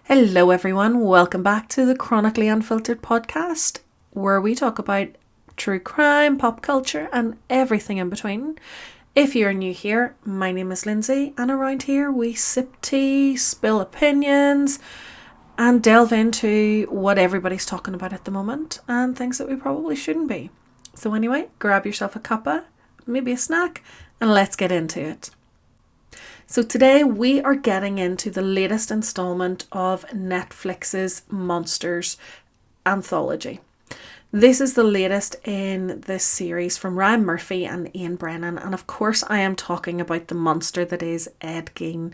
Hello everyone, welcome back to the Chronically Unfiltered podcast, where we talk about true crime, pop culture and everything in between. If you're new here, my name is Lyndsey, and around here we sip tea, spill opinions and delve into what everybody's talking about at the moment and things that we probably shouldn't be. So anyway, grab yourself a cuppa, maybe a snack, and let's get into it. So today we are getting into the latest installment of Netflix's Monsters anthology. This is the latest in this series from Ryan Murphy and Ian Brennan, and of course I am talking about the monster that is Ed Gein.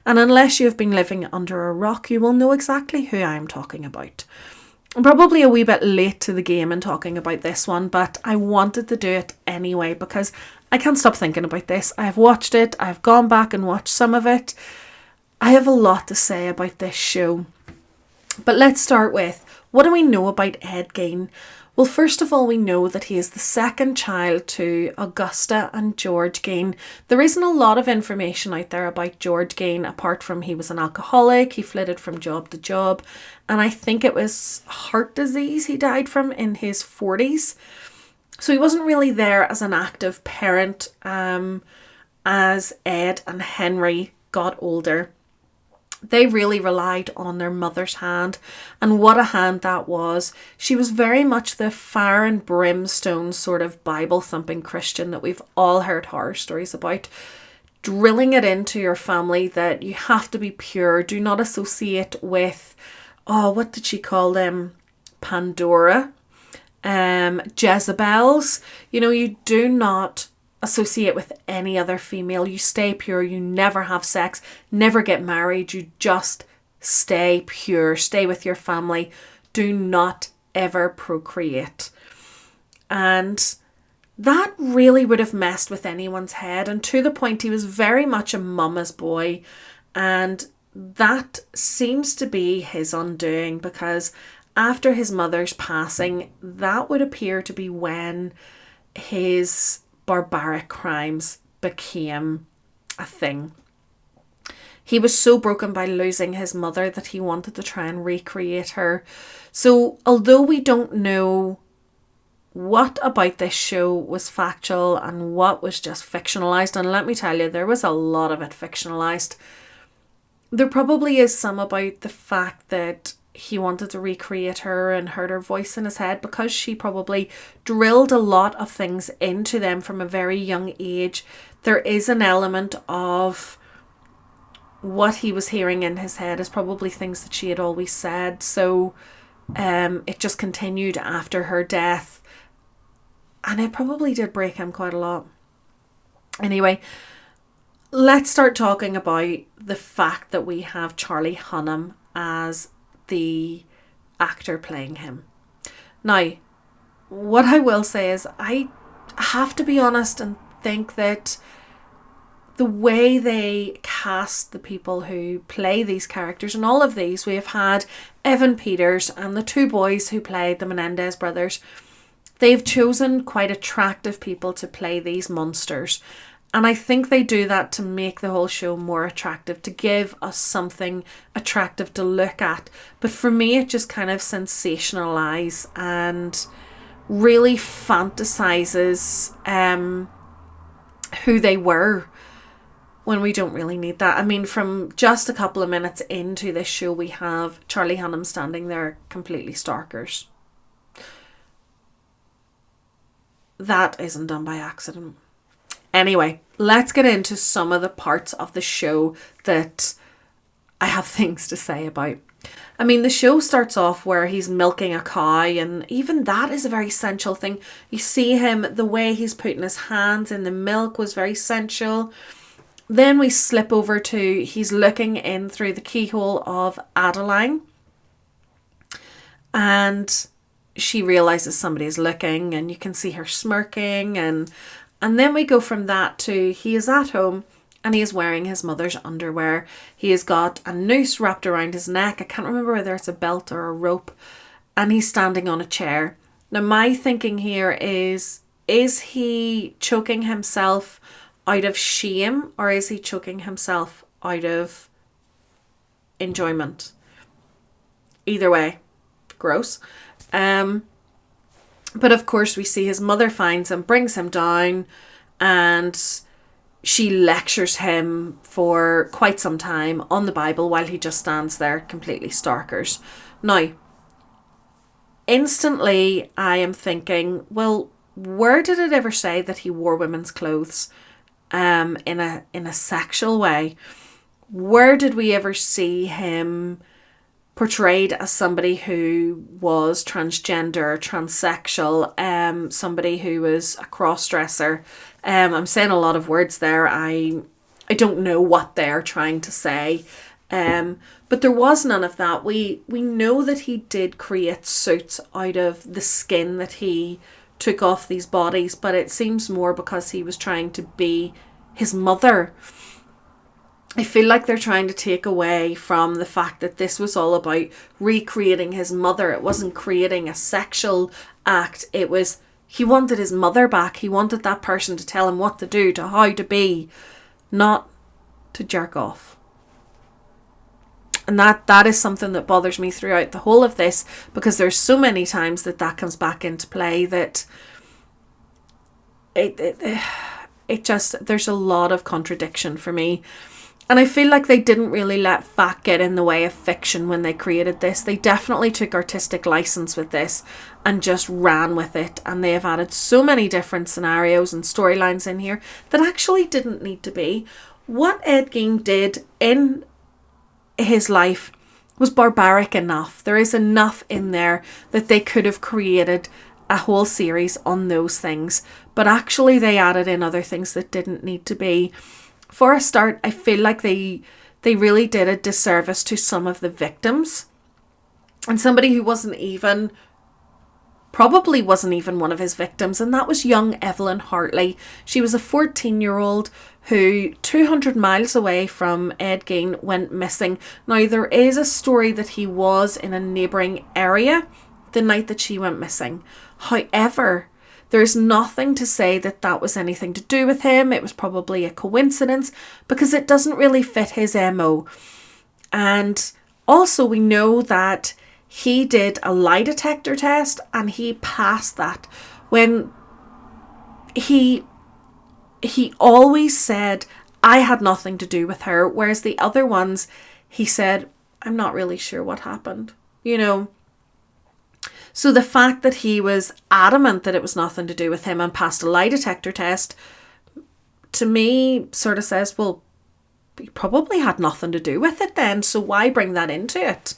And unless you have been living under a rock, you will know exactly who I am talking about. I'm probably a wee bit late to the game in talking about this one, but I wanted to do it anyway because I can't stop thinking about this. I have watched it, I've gone back and watched some of it. I have a lot to say about this show. But let's start with, what do we know about Ed Gein? Well, first of all, we know that he is the second child to Augusta and George Gein. There isn't a lot of information out there about George Gein, apart from he was an alcoholic, he flitted from job to job, and I think it was heart disease he died from in his 40s. So he wasn't really there as an active parent as Ed and Henry got older. They really relied on their mother's hand, and what a hand that was. She was very much the fire and brimstone sort of Bible-thumping Christian that we've all heard horror stories about, drilling it into your family that you have to be pure, do not associate with, what did she call them? Pandora, Jezebels. You do not associate with any other female. You stay pure. You never have sex, never get married. You just stay pure, stay with your family. Do not ever procreate. And that really would have messed with anyone's head, and to the point he was very much a mama's boy, and that seems to be his undoing, because after his mother's passing, that would appear to be when his barbaric crimes became a thing. He was so broken by losing his mother that he wanted to try and recreate her. So although we don't know what about this show was factual and what was just fictionalized, and let me tell you, there was a lot of it fictionalized, there probably is some about the fact that he wanted to recreate her and heard her voice in his head, because she probably drilled a lot of things into them from a very young age. There is an element of what he was hearing in his head is probably things that she had always said. So it just continued after her death, and it probably did break him quite a lot. Anyway, let's start talking about the fact that we have Charlie Hunnam as the actor playing him. Now, what I will say is I have to be honest and think that the way they cast the people who play these characters, and all of these, we have had Evan Peters and the two boys who played the Menendez brothers, they've chosen quite attractive people to play these monsters. And I think they do that to make the whole show more attractive, to give us something attractive to look at. But for me, it just kind of sensationalizes and really fantasizes who they were, when we don't really need that. I mean, from just a couple of minutes into this show, we have Charlie Hunnam standing there completely starkers. That isn't done by accident. Anyway, let's get into some of the parts of the show that I have things to say about. I mean, the show starts off where he's milking a cow, and even that is a very sensual thing. You see him, the way he's putting his hands in the milk was very sensual. Then we slip over to he's looking in through the keyhole of Adeline, and she realizes somebody's looking, and you can see her smirking, and then we go from that to he is at home and he is wearing his mother's underwear. He has got a noose wrapped around his neck. I can't remember whether it's a belt or a rope, and he's standing on a chair. Now my thinking here is he choking himself out of shame, or is he choking himself out of enjoyment? Either way, gross. But of course we see his mother finds him, brings him down, and she lectures him for quite some time on the Bible while he just stands there completely starkers. Now, instantly I am thinking, well, where did it ever say that he wore women's clothes in a sexual way? Where did we ever see him portrayed as somebody who was transgender, transsexual, somebody who was a cross-dresser? I'm saying a lot of words there. I don't know what they're trying to say. But there was none of that. We know that he did create suits out of the skin that he took off these bodies, but it seems more because he was trying to be his mother. I feel like they're trying to take away from the fact that this was all about recreating his mother. It wasn't creating a sexual act. It was, he wanted his mother back. He wanted that person to tell him what to do, to how to be, not to jerk off. And that is something that bothers me throughout the whole of this, because there's so many times that comes back into play that it just, there's a lot of contradiction for me. And I feel like they didn't really let fact get in the way of fiction when they created this. They definitely took artistic license with this and just ran with it. And they have added so many different scenarios and storylines in here that actually didn't need to be. What Ed Gein did in his life was barbaric enough. There is enough in there that they could have created a whole series on those things. But actually they added in other things that didn't need to be. For a start, I feel like they really did a disservice to some of the victims. And somebody who probably wasn't even one of his victims, and that was young Evelyn Hartley. She was a 14-year-old who 200 miles away from Ed Gein went missing. Now, there is a story that he was in a neighbouring area the night that she went missing. However, there's nothing to say that was anything to do with him. It was probably a coincidence because it doesn't really fit his MO. And also we know that he did a lie detector test and he passed that. When he always said, I had nothing to do with her. Whereas the other ones, he said, I'm not really sure what happened. So the fact that he was adamant that it was nothing to do with him and passed a lie detector test, to me sort of says, well, he probably had nothing to do with it then, so why bring that into it?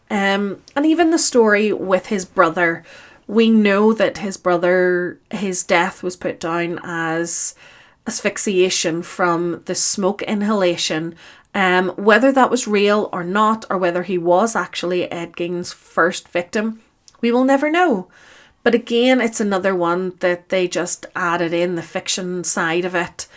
And even the story with his brother, we know that his brother, his death was put down as asphyxiation from the smoke inhalation. Whether that was real or not, or whether he was actually Ed Gein's first victim, we will never know. But again, it's another one that they just added in the fiction side of it.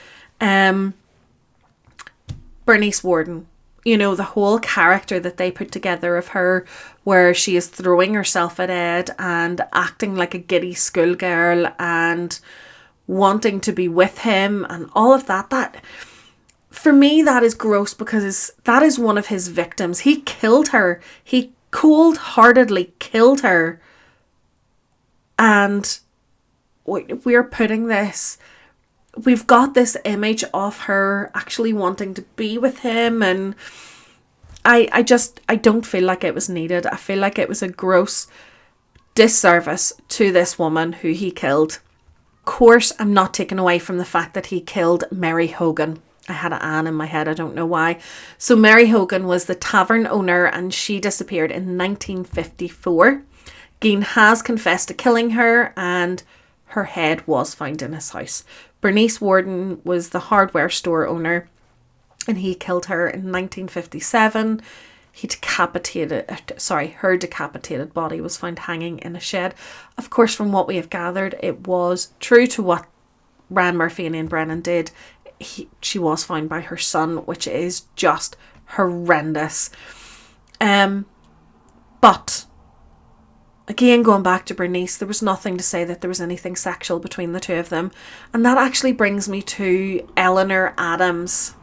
Bernice Worden, the whole character that they put together of her, where she is throwing herself at Ed and acting like a giddy schoolgirl and wanting to be with him and all of that, for me, that is gross because that is one of his victims. He killed her. He cold-heartedly killed her, and we're putting this, we've got this image of her actually wanting to be with him, and I don't feel like it was needed. I feel like it was a gross disservice to this woman who he killed. Of course, I'm not taking away from the fact that he killed Mary Hogan. I had an Anne in my head, I don't know why. So Mary Hogan was the tavern owner and she disappeared in 1954. Gein has confessed to killing her and her head was found in his house. Bernice Worden was the hardware store owner and he killed her in 1957. Her decapitated body was found hanging in a shed. Of course, from what we have gathered, it was true to what Ryan Murphy and Ian Brennan did. She was found by her son, which is just horrendous. But again, going back to Bernice, there was nothing to say that there was anything sexual between the two of them. And that actually brings me to Eleanor Adams.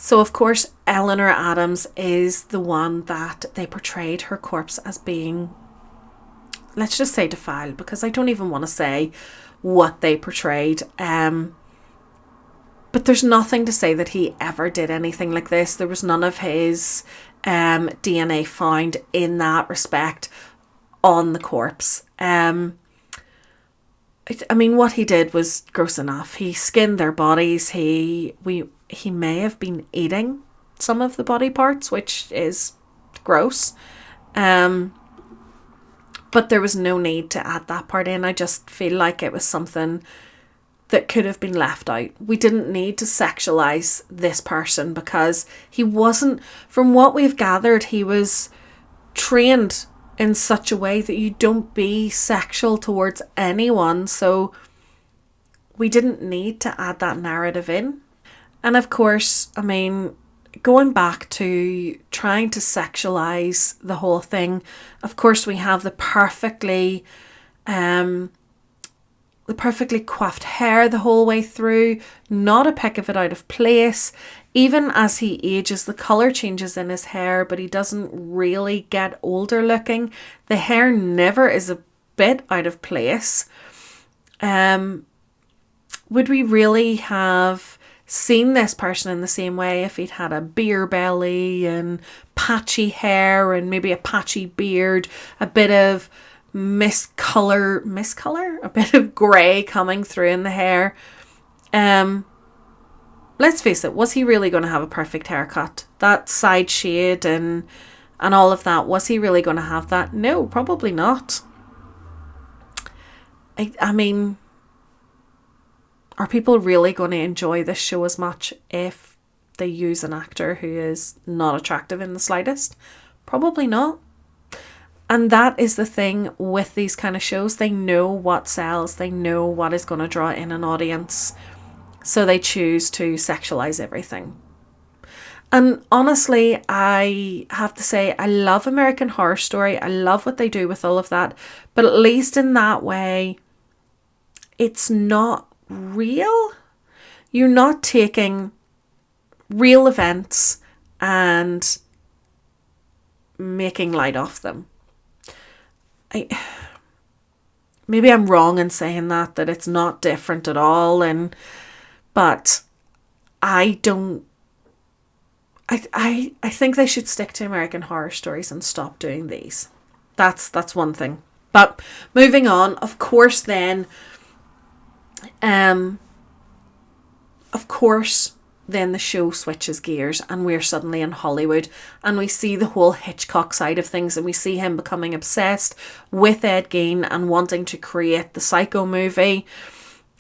So, of course, Eleanor Adams is the one that they portrayed her corpse as being, let's just say, defiled, because I don't even want to say what they portrayed. But there's nothing to say that he ever did anything like this. There was none of his DNA found in that respect on the corpse. I mean, what he did was gross enough. He skinned their bodies. He may have been eating some of the body parts, which is gross. But there was no need to add that part in. I just feel like it was something that could have been left out. We didn't need to sexualize this person because he wasn't, from what we've gathered, he was trained in such a way that you don't be sexual towards anyone. So we didn't need to add that narrative in. And of course, I mean, going back to trying to sexualize the whole thing, of course we have the perfectly coiffed hair the whole way through, not a peck of it out of place. Even as he ages, the colour changes in his hair, but he doesn't really get older looking. The hair never is a bit out of place. Would we really have seen this person in the same way if he'd had a beer belly and patchy hair and maybe a patchy beard, a bit of miscolor, a bit of grey coming through in the hair? Let's face it, was he really going to have a perfect haircut? That side shade and all of that, was he really going to have that? No, probably not. I mean, are people really going to enjoy this show as much if they use an actor who is not attractive in the slightest? Probably not. And that is the thing with these kind of shows. They know what sells. They know what is going to draw in an audience. So they choose to sexualize everything. And honestly, I have to say, I love American Horror Story. I love what they do with all of that. But at least in that way, it's not real. You're not taking real events and making light of them. Maybe I'm wrong in saying that it's not different at all, but I think they should stick to American Horror Stories and stop doing these. That's one thing. But moving on, of course then the show switches gears and we're suddenly in Hollywood and we see the whole Hitchcock side of things, and we see him becoming obsessed with Ed Gein and wanting to create the Psycho movie.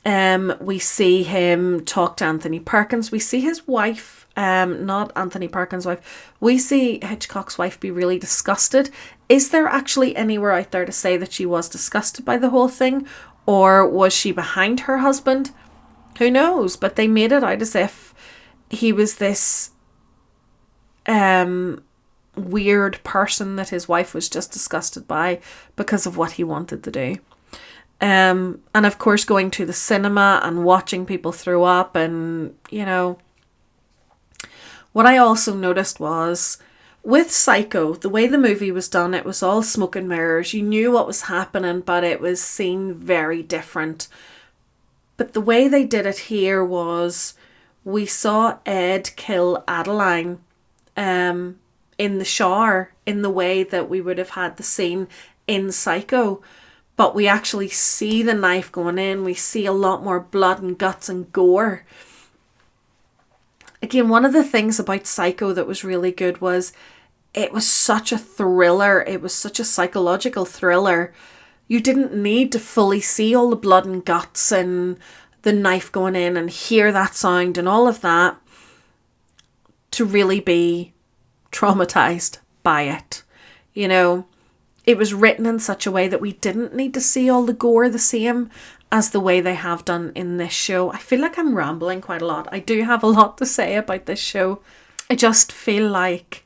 We see him talk to Anthony Perkins. We see his wife, not Anthony Perkins' wife. We see Hitchcock's wife be really disgusted. Is there actually anywhere out there to say that she was disgusted by the whole thing? Or was she behind her husband? Who knows? But they made it out as if he was this weird person that his wife was just disgusted by because of what he wanted to do. And of course going to the cinema and watching people throw up, and what I also noticed was with Psycho, the way the movie was done, it was all smoke and mirrors. You knew what was happening, but it was seen very different. But the way they did it here was we saw Ed kill Adeline in the shower in the way that we would have had the scene in Psycho. But we actually see the knife going in. We see a lot more blood and guts and gore. Again, one of the things about Psycho that was really good was it was such a thriller. It was such a psychological thriller. You didn't need to fully see all the blood and guts and the knife going in and hear that sound and all of that to really be traumatized by it. It was written in such a way that we didn't need to see all the gore the same as the way they have done in this show. I feel like I'm rambling quite a lot. I do have a lot to say about this show. I just feel like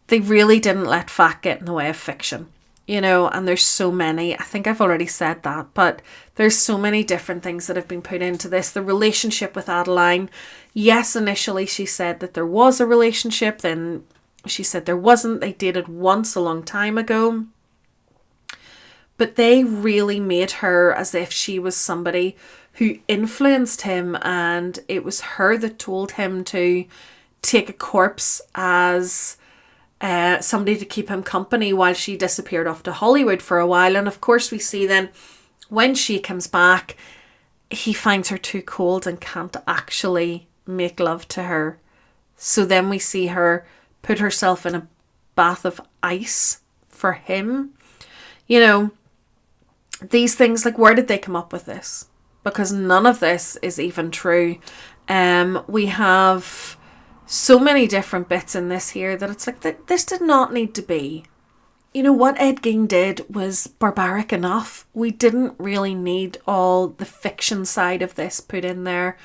they really didn't let fact get in the way of fiction. And there's so many. I think I've already said that, but there's so many different things that have been put into this. The relationship with Adeline. Yes, initially she said that there was a relationship, then she said there wasn't. They dated once a long time ago. But they really made her as if she was somebody who influenced him, and it was her that told him to take a corpse as somebody to keep him company while she disappeared off to Hollywood for a while. And of course we see then when she comes back, he finds her too cold and can't actually make love to her. So then we see her put herself in a bath of ice for him. These things, like, where did they come up with this? Because none of this is even true. We have so many different bits in this here that it's like, this did not need to be. What Ed Gein did was barbaric enough. We didn't really need all the fiction side of this put in there.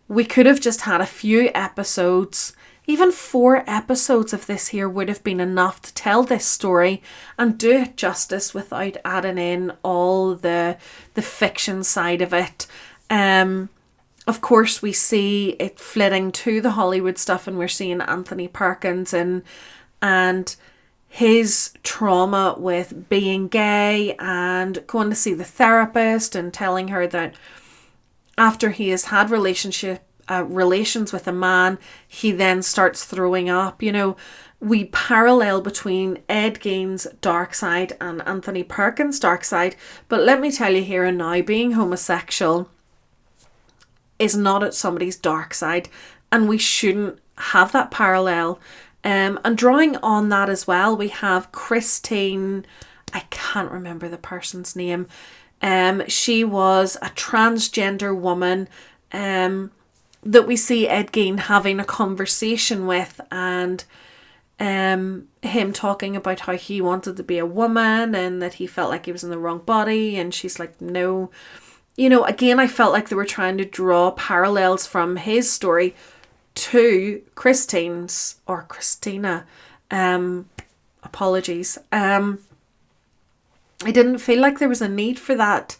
We could have just had a few episodes. Even 4 episodes of this here would have been enough to tell this story and do it justice without adding in all the fiction side of it. Of course, we see it flitting to the Hollywood stuff, and we're seeing Anthony Perkins and his trauma with being gay and going to see the therapist and telling her that after he has had relations with a man, he then starts throwing up. We parallel between Ed Gein's dark side and Anthony Perkins' dark side. But let me tell you here and now, being homosexual is not at somebody's dark side, and we shouldn't have that parallel. And drawing on that as well, we have Christine, I can't remember the person's name. She was a transgender woman that we see Ed Gein having a conversation with, and him talking about how he wanted to be a woman and that he felt like he was in the wrong body, and she's like, no. Again, I felt like they were trying to draw parallels from his story to Christine's, or Christina. Apologies. I didn't feel like there was a need for that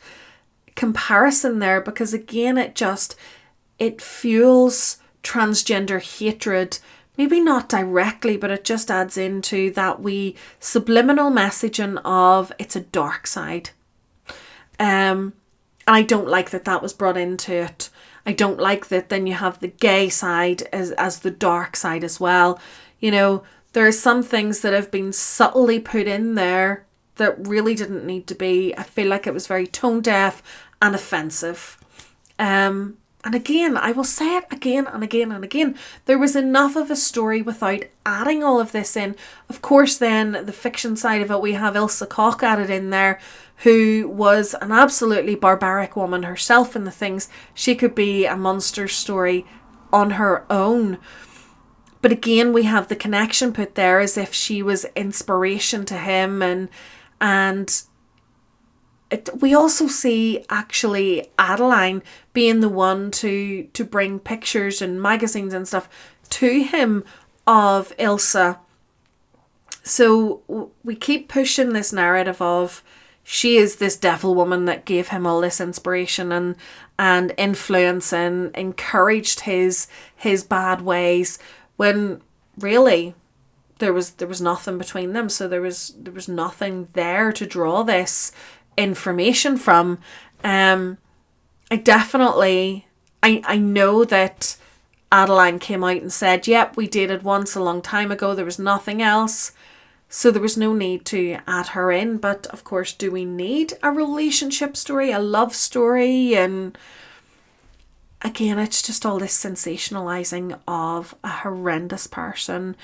comparison there, because again, it fuels transgender hatred. Maybe not directly, but it just adds into that wee subliminal messaging of it's a dark side. And I don't like that was brought into it. I don't like that then you have the gay side as the dark side as well. There are some things that have been subtly put in there that really didn't need to be. I feel like it was very tone deaf and offensive. And again, I will say it again and again and again. There was enough of a story without adding all of this in. Of course, then the fiction side of it, we have Ilse Koch added in there, who was an absolutely barbaric woman herself in the things. She could be a monster story on her own. But again, we have the connection put there as if she was inspiration to him, and we also see actually Adeline being the one to bring pictures and magazines and stuff to him of Ilse. So we keep pushing this narrative of she is this devil woman that gave him all this inspiration and influence and encouraged his bad ways, when really there was nothing between them. So there was nothing there to draw this information from. I know that Adeline came out and said, yep, we dated once a long time ago, there was nothing else, so there was no need to add her in. But of course, do we need a relationship story, a love story? And again, it's just all this sensationalizing of a horrendous person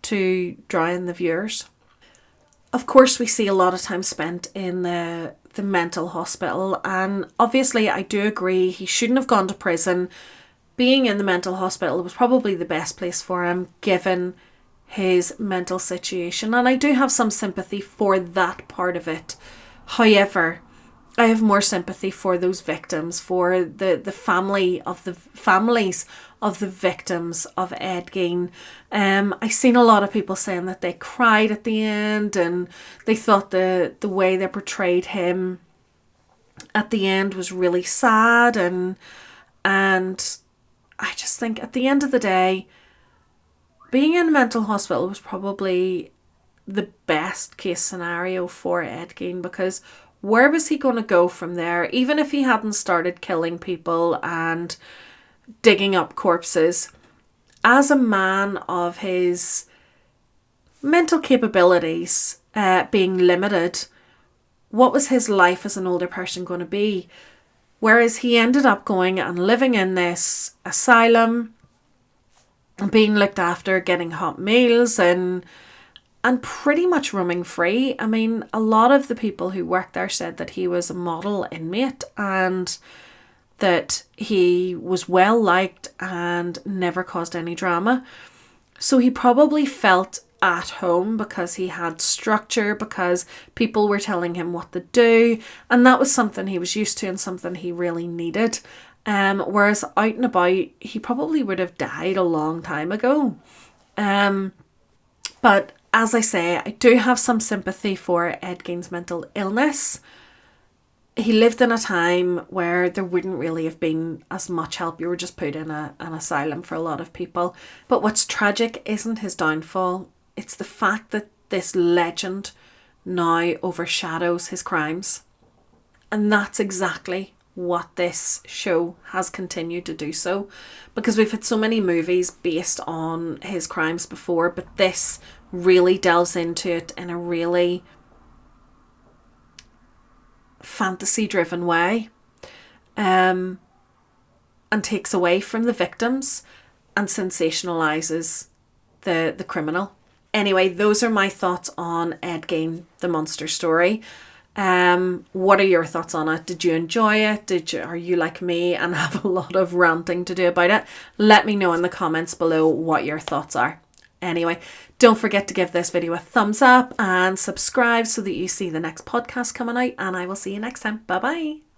to draw in the viewers. Of course, we see a lot of time spent in the mental hospital, and obviously I do agree he shouldn't have gone to prison. Being in the mental hospital was probably the best place for him given his mental situation, and I do have some sympathy for that part of it. However, I have more sympathy for those victims, for the family of the families of the victims of Ed Gein. I seen a lot of people saying that they cried at the end, and they thought the way they portrayed him at the end was really sad, and I just think at the end of the day, being in a mental hospital was probably the best case scenario for Ed Gein, because where was he going to go from there? Even if he hadn't started killing people and digging up corpses, as a man of his mental capabilities being limited, what was his life as an older person going to be? Whereas he ended up going and living in this asylum, being looked after, getting hot meals, and pretty much roaming free. I mean, a lot of the people who worked there said that he was a model inmate and that he was well liked and never caused any drama. So he probably felt at home because he had structure, because people were telling him what to do, and that was something he was used to and something he really needed. Whereas out and about, he probably would have died a long time ago. But as I say, I do have some sympathy for Ed Gein's mental illness. He lived in a time where there wouldn't really have been as much help. You were just put in an asylum for a lot of people. But what's tragic isn't his downfall. It's the fact that this legend now overshadows his crimes. And that's exactly what this show has continued to do so. Because we've had so many movies based on his crimes before, but this really delves into it in a really fantasy-driven way, and takes away from the victims and sensationalizes the criminal. Anyway, those are my thoughts on Ed Gein, the monster story. What are your thoughts on it? Did you enjoy it? Are you like me and have a lot of ranting to do about it? Let me know in the comments below what your thoughts are. Anyway, don't forget to give this video a thumbs up and subscribe so that you see the next podcast coming out, and I will see you next time. Bye bye.